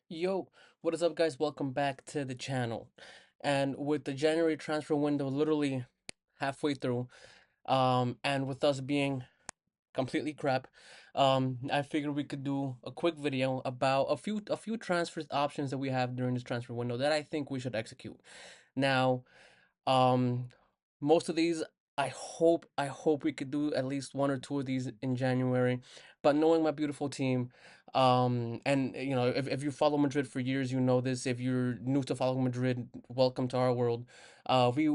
Yo, what is up, guys? Welcome back to the channel. And with the January transfer window literally halfway through, and with us being completely crap, I figured we could do a quick video about a few transfer options that we have during this transfer window that I think we should execute. Now, um, most of these, I hope we could do at least one or two of these in January. But knowing my beautiful team, and if you follow Madrid for years, you know this. If you're new to following Madrid, welcome to our world. We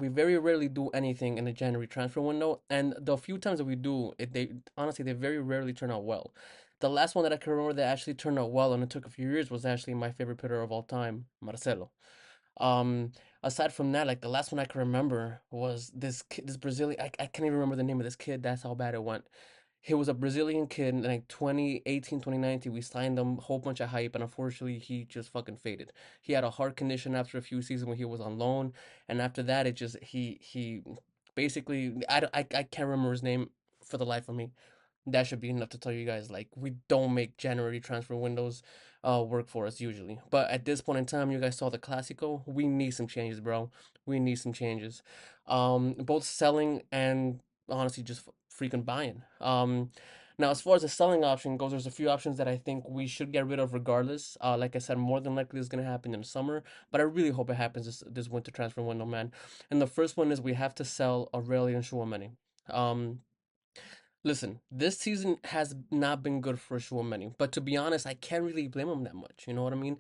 very rarely do anything in the January transfer window, and the few times that we do, they honestly they very rarely turn out well. The last one that I can remember that actually turned out well, and it took a few years, was actually my favorite player of all time, Marcelo. Um, Aside from that, like the last one I can remember was this kid, this Brazilian. I can't even remember the name of this kid. That's how bad it went. He was a Brazilian kid in like 2018, 2019. We signed him, whole bunch of hype, and unfortunately, he just fucking faded. He had a heart condition after a few seasons when he was on loan, and after that, it just he basically I can't remember his name for the life of me. That should be enough to tell you guys, like, we don't make January transfer windows work for us usually. But at this point in time, you guys saw the Classico. We need some changes, bro. We need some changes. Both selling and honestly just freaking buying. Now, as far as the selling option goes, there's a few options that I think we should get rid of regardless. Like I said, more than likely this is gonna happen in the summer, but I really hope it happens this winter transfer window, man. And the first one is we have to sell Aurelien Chouameni. Um, Listen, this season has not been good for Chouameni, but to be honest, I can't really blame him that much. You know what I mean?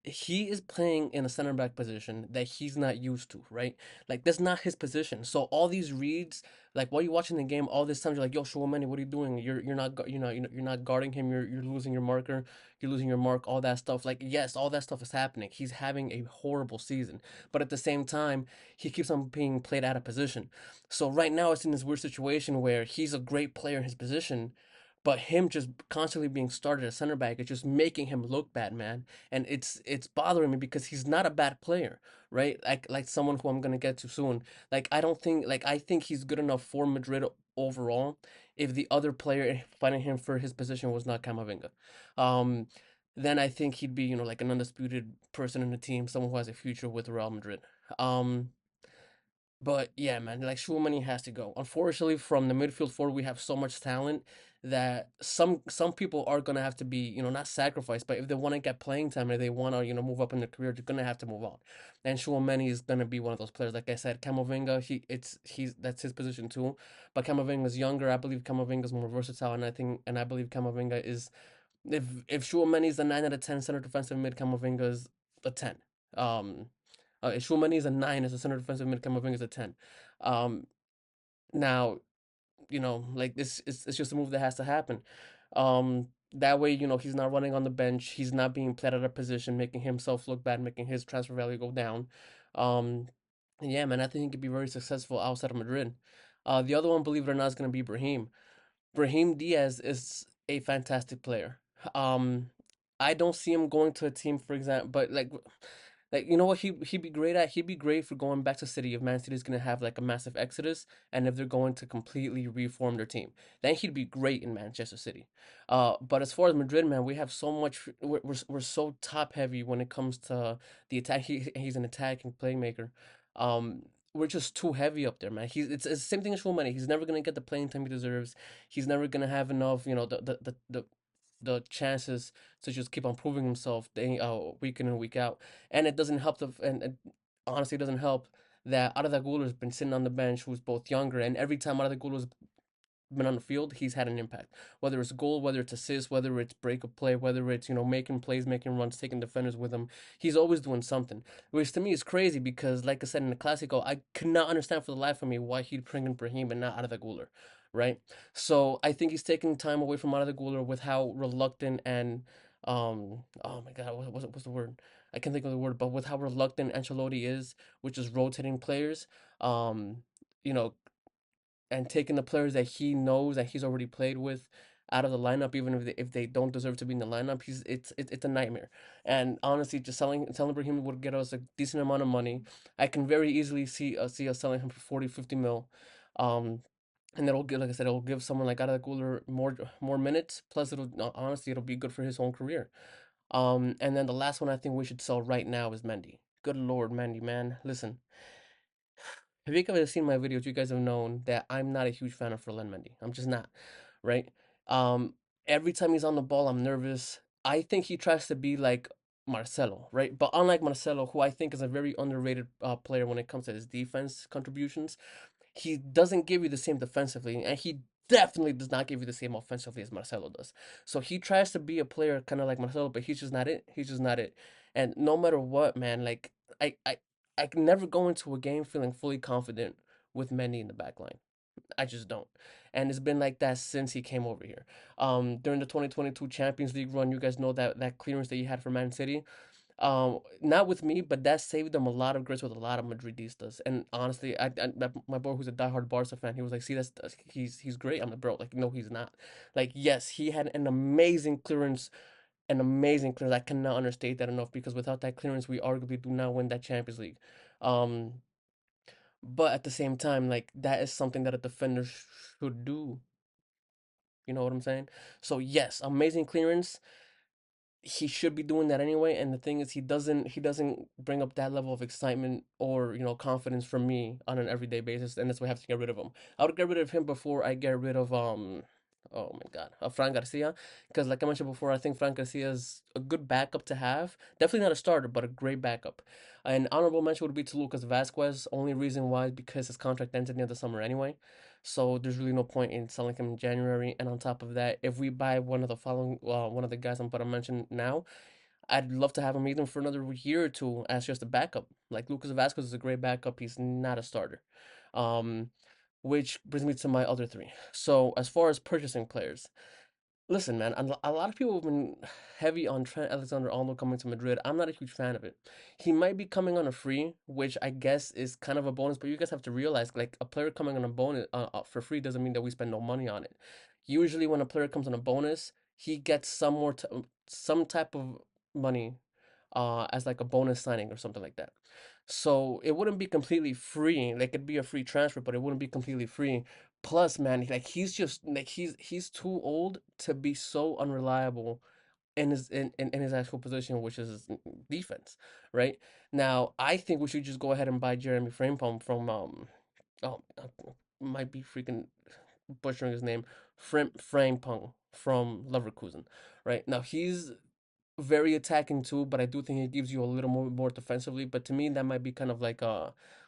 He is playing in a center back position that he's not used to, right? Like that's not his position. So all these reads, like while you're watching the game, all this time you're like, "Yo, Chouameni, what are you doing? You're not guarding him. You're losing your marker. You're losing your mark. All that stuff. Like yes, all that stuff is happening. He's having a horrible season, but at the same time, he keeps on being played out of position. So right now it's in this weird situation where he's a great player in his position, but him just constantly being started at center back is just making him look bad, man. And it's bothering me because he's not a bad player, right? Like someone who I'm gonna get to soon. Like I think he's good enough for Madrid overall. If the other player fighting him for his position was not Camavinga, um, then I think he'd be like an undisputed person in the team, someone who has a future with Real Madrid. Um, but yeah, man, like Chouamani has to go. Unfortunately, from the midfield forward, we have so much talent that some people are gonna have to be, not sacrificed, but if they want to get playing time and they want to, move up in their career, they're gonna have to move on. And Chouamani is gonna be one of those players. Like I said, Camavinga, he's that's his position too. But Camavinga is younger. I believe Camavinga is more versatile, and I believe Camavinga is if Chouamani is a 9 out of 10 center defensive mid, Camavinga is a 10. Um, Chouamani is a 9 as a center defensive mid. Camavinga is a 10. Um, Now, like this, it's just a move that has to happen. That way, he's not running on the bench. He's not being played out of position, making himself look bad, making his transfer value go down. Um, and yeah, man, I think he could be very successful outside of Madrid. The other one, believe it or not, is going to be Brahim. Brahim Diaz is a fantastic player. Um, I don't see him going to a team, for example, but like you know what he'd be great at? He'd be great for going back to City if Man City's gonna have like a massive exodus and if they're going to completely reform their team. Then he'd be great in Manchester City. But as far as Madrid, man, we have so much. We're so top heavy when it comes to the attack. He's an attacking playmaker. We're just too heavy up there, man. It's the same thing as Chouamani. He's never gonna get the playing time he deserves. He's never gonna have enough, the chances to just keep on proving himself week in and week out. And it doesn't help and honestly it doesn't help that Arda Güler's been sitting on the bench, who's both younger, and every time Arda Güler's been on the field, he's had an impact. Whether it's goal, whether it's assist, whether it's break of play, whether it's making plays, making runs, taking defenders with him, he's always doing something. Which to me is crazy because, like I said in the Classico, I could not understand for the life of me why he'd bring in Brahim and not Arda Güler, right? So I think he's taking time away from Arda Güler with how reluctant and oh my god, what's the word? I can't think of the word, but with how reluctant Ancelotti is, which is rotating players. Um, you know, and taking the players that he knows that he's already played with out of the lineup, even if they don't deserve to be in the lineup, it's a nightmare. And honestly, just selling Brahim would get us a decent amount of money. I can very easily see us selling him for 40-50 mil. Um, and it'll give, like I said, it'll give someone like Arda Güler more minutes. Plus, it'll honestly it'll be good for his own career. And then the last one I think we should sell right now is Mendy. Good Lord, Mendy, man. Listen, if you guys have seen my videos, you guys have known that I'm not a huge fan of Ferland Mendy. I'm just not, right? Um, every time he's on the ball, I'm nervous. I think he tries to be like Marcelo, right? But unlike Marcelo, who I think is a very underrated player when it comes to his defense contributions, he doesn't give you the same defensively, and he definitely does not give you the same offensively as Marcelo does. So he tries to be a player kind of like Marcelo, but he's just not it. He's just not it. And no matter what, man, like I I I can never go into a game feeling fully confident with Mendy in the back line. I just don't. And it's been like that since he came over here. During the 2022 Champions League run, you guys know that clearance that he had for Man City. Not with me, but that saved them a lot of grits with a lot of Madridistas. And honestly, my boy who's a diehard Barca fan, he was like, "See, he's great." I'm like, "Bro, like, no, he's not." Like, yes, he had an amazing clearance, an amazing clearance. I cannot understate that enough because without that clearance, we arguably do not win that Champions League. Um, but at the same time, like that is something that a defender should do. You know what I'm saying? So yes, amazing clearance, he should be doing that anyway. And the thing is, he doesn't bring up that level of excitement or confidence from me on an everyday basis, and that's why I have to get rid of him. I would get rid of him before I get rid of oh my god, Fran Garcia, because like I mentioned before, I think Fran Garcia is a good backup to have. Definitely not a starter, but a great backup. An honorable mention would be to Lucas Vasquez. Only reason why is because his contract ends at the end of the summer anyway. So there's really no point in selling him in January. And on top of that, if we buy one of the guys I'm about to mention now, I'd love to have him even for another year or two as just a backup. Like Lucas Vasquez is a great backup. He's not a starter. Um, which brings me to my other three. So as far as purchasing players, listen, man, a lot of people have been heavy on Trent Alexander-Arnold coming to Madrid. I'm not a huge fan of it. He might be coming on a free, which I guess is kind of a bonus, but you guys have to realize, like, a player coming on a bonus for free doesn't mean that we spend no money on it. Usually, when a player comes on a bonus, he gets some type of money, as like a bonus signing or something like that. So it wouldn't be completely free. Like it'd be a free transfer, but it wouldn't be completely free. Plus, man, like he's just like he's too old to be so unreliable in his actual position, which is defense, right? Now, I think we should just go ahead and buy Jeremy Frimpong from oh might be freaking butchering his name, Frimpong from Leverkusen, right? Now he's very attacking too, but I do think it gives you a little more defensively. But to me, that might be kind of like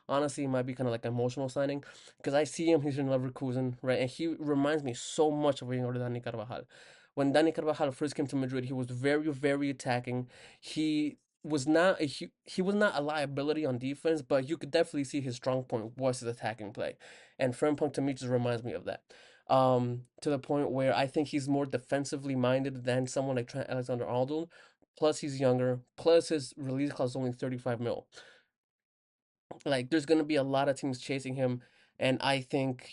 honestly, it might be kind of like an emotional signing because I see him. He's in Leverkusen, right, and he reminds me so much of Dani Carvajal. When Dani Carvajal first came to Madrid, he was very attacking. He he was not a liability on defense, but you could definitely see his strong point was his attacking play, and Frimpong to me just reminds me of that. To the point where I think he's more defensively minded than someone like Trent Alexander-Arnold. Plus, he's younger. Plus, his release cost is only 35 mil. Like, there's gonna be a lot of teams chasing him, and I think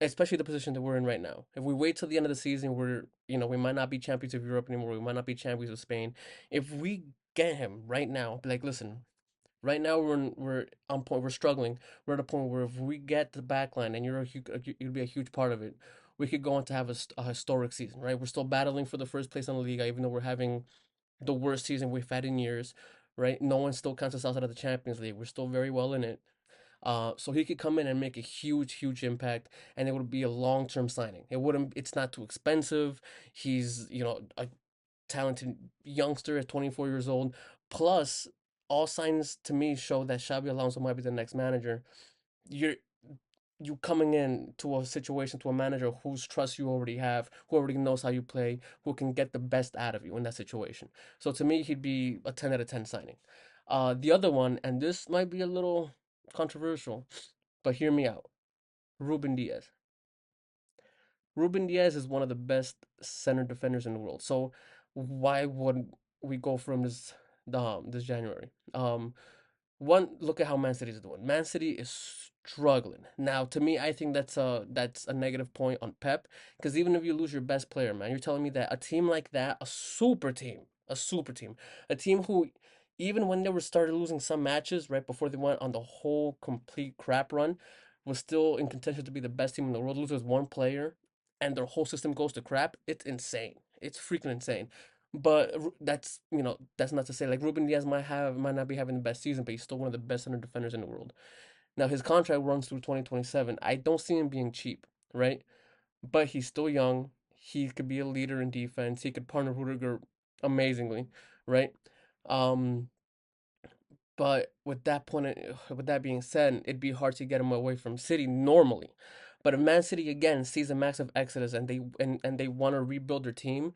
especially the position that we're in right now. If we wait till the end of the season, we might not be champions of Europe anymore. We might not be champions of Spain. If we get him right now, be like, listen, right now we're on point. We're struggling. We're at a point where if we get the back line and you'd be a huge part of it, we could go on to have a historic season, right? We're still battling for the first place in the league, even though we're having the worst season we've had in years, right? No one still counts us outside of the Champions League. We're still very well in it. So he could come in and make a huge impact, and it would be a long-term signing. It wouldn't. It's not too expensive. He's a talented youngster at 24 years old. Plus, all signs to me show that Xabi Alonso might be the next manager. You're you coming in to a situation to a manager whose trust you already have, who already knows how you play, who can get the best out of you in that situation. So to me, he'd be a 10 out of 10 signing. The other one, and this might be a little controversial, but hear me out. Ruben Diaz. Ruben Diaz is one of the best center defenders in the world. So why would we go for him this January? One, look at how Man City is doing. Man City is struggling. Now, to me, I think that's a negative point on Pep because even if you lose your best player, man, you're telling me that a team like that, a super team, a team who even when they were started losing some matches right before they went on the whole complete crap run, was still in contention to be the best team in the world, loses one player and their whole system goes to crap. It's insane. It's freaking insane. But that's that's not to say like Ruben Diaz might not be having the best season, but he's still one of the best center defenders in the world. Now his contract runs through 2027. I don't see him being cheap, right? But he's still young. He could be a leader in defense. He could partner Rudiger amazingly, right? Um, but with that being said, it'd be hard to get him away from City normally. But if Man City again sees a massive exodus and they want to rebuild their team,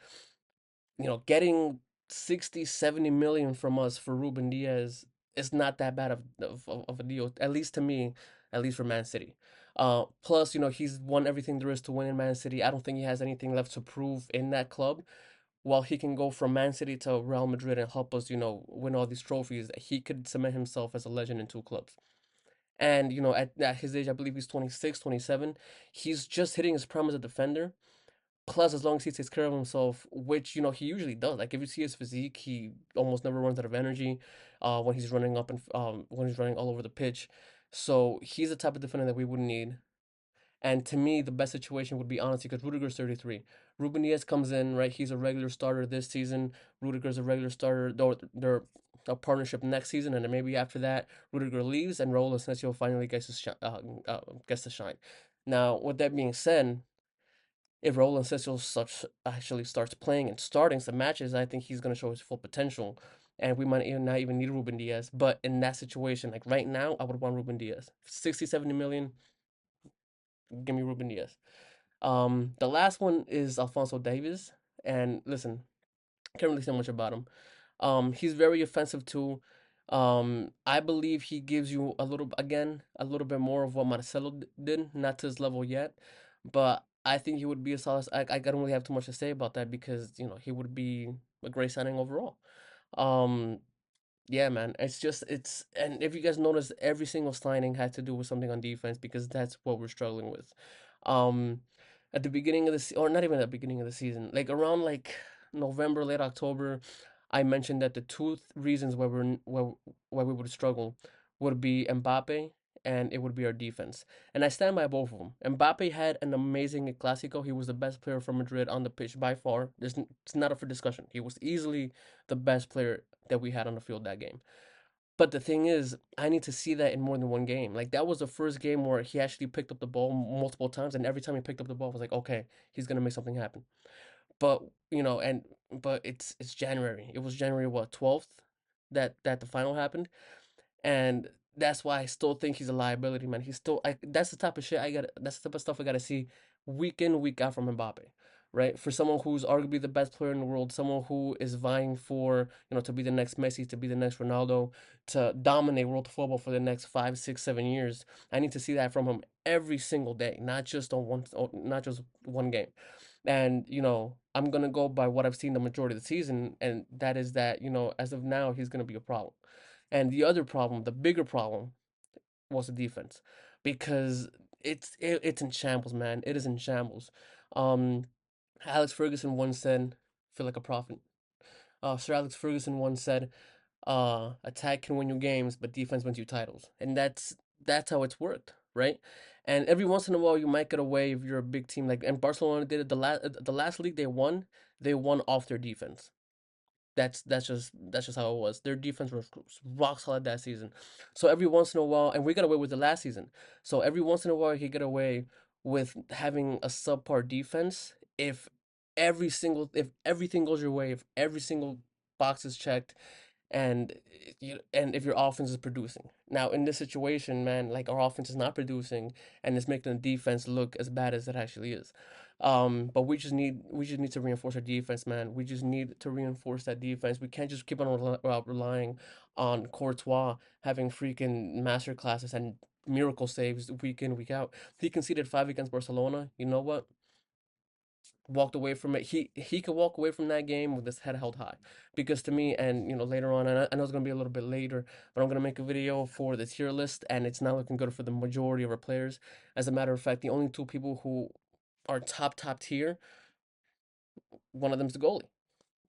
getting 60, 70 million from us for Ruben Diaz is not that bad of a deal, at least to me, at least for Man City. Plus, he's won everything there is to win in Man City. I don't think he has anything left to prove in that club. While he can go from Man City to Real Madrid and help us, win all these trophies, he could cement himself as a legend in two clubs. And, at his age, I believe he's 26, 27. He's just hitting his prime as a defender. Plus, as long as he takes care of himself, which he usually does. Like if you see his physique, he almost never runs out of energy. When he's running up and when he's running all over the pitch, so he's the type of defender that we would need. And to me, the best situation would be honestly because Rudiger's 33. Ruben Diaz comes in, right? He's a regular starter this season. Rudiger's a regular starter. Though they're a partnership next season, and then maybe after that, Rudiger leaves and Raul Asensio finally gets to shine. Now, with that being said, if Roland Cecil such actually starts playing and starting some matches, I think he's going to show his full potential. And we might even not even need Ruben Diaz. But in that situation, like right now, I would want Ruben Diaz. 60, 70 million, give me Ruben Diaz. The last one is Alfonso Davies. And listen, can't really say much about him. He's very offensive too. I believe he gives you a little bit more of what Marcelo did, not to his level yet, but I think he would be a solid. I don't really have too much to say about that because he would be a great signing overall. Um, yeah, man. And if you guys notice, every single signing had to do with something on defense because that's what we're struggling with. Um, at the beginning of or not even at the beginning of the season, like around like November, late October, I mentioned that the two reasons why we would struggle would be Mbappe and it would be our defense. And I stand by both of them. Mbappe had an amazing Clasico. He was the best player for Madrid on the pitch by far. It's not up for discussion. He was easily the best player that we had on the field that game. But the thing is, I need to see that in more than one game. Like that was the first game where he actually picked up the ball multiple times, and every time he picked up the ball, I was like, okay, he's gonna make something happen. But but it's January. It was January what 12th that the final happened, and that's why I still think he's a liability, man. That's the type of shit I got. That's the type of stuff I got to see week in, week out from Mbappe, right? For someone who's arguably the best player in the world, someone who is vying for to be the next Messi, to be the next Ronaldo, to dominate world football for the next 5, 6, 7 years. I need to see that from him every single day, not just one game. And I'm gonna go by what I've seen the majority of the season, and that is that as of now he's gonna be a problem. And the other problem, the bigger problem, was the defense, because it's in shambles, man. It is in shambles. Um, Alex Ferguson once said, "Feel like a prophet." Sir Alex Ferguson once said, "Attack can win you games, but defense wins you titles," and that's how it's worked, right? And every once in a while, you might get away if you're a big team, like and Barcelona did it. The last league they won off their defense. That's just how it was. Their defense was rock solid that season. So every once in a while, and we got away with the last season. So every once in a while, he get away with having a subpar defense if if everything goes your way, if every single box is checked, and and if your offense is producing. Now in this situation, man, like our offense is not producing and it's making the defense look as bad as it actually is. But we just need to reinforce our defense, man. We just need to reinforce that defense. We can't just keep on relying on Courtois having freaking master classes and miracle saves week in, week out. He conceded five against Barcelona. You know what? Walked away from it. He could walk away from that game with his head held high, because to me, and later on, and I know it's gonna be a little bit later, but I'm gonna make a video for the tier list, and it's not looking good for the majority of our players. As a matter of fact, the only two people who are top tier, one of them's the goalie,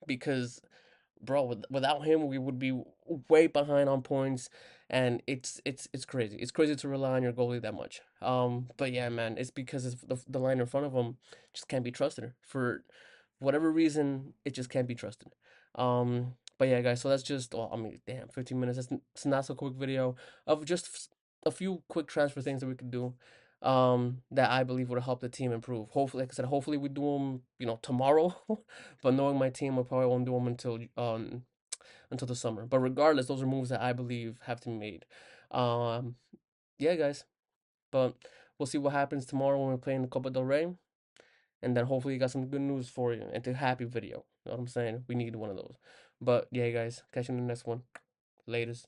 because bro, without him, we would be way behind on points, and it's crazy. It's crazy to rely on your goalie that much. But yeah, man, it's because the line in front of him just can't be trusted. whatever reason, it just can't be trusted. But yeah, guys, so that's just, well, I mean, damn, 15 minutes. It's not so quick video of just a few quick transfer things that we could do, that I believe would help the team improve. Hopefully, like I said, hopefully we do them, tomorrow. But knowing my team, I probably won't do them until the summer. But regardless, those are moves that I believe have to be made. Um, yeah, guys. But we'll see what happens tomorrow when we're playing the Copa del Rey. And then hopefully you got some good news for you. And a happy video. You know what I'm saying? We need one of those. But yeah, guys, catch you in the next one. Latest.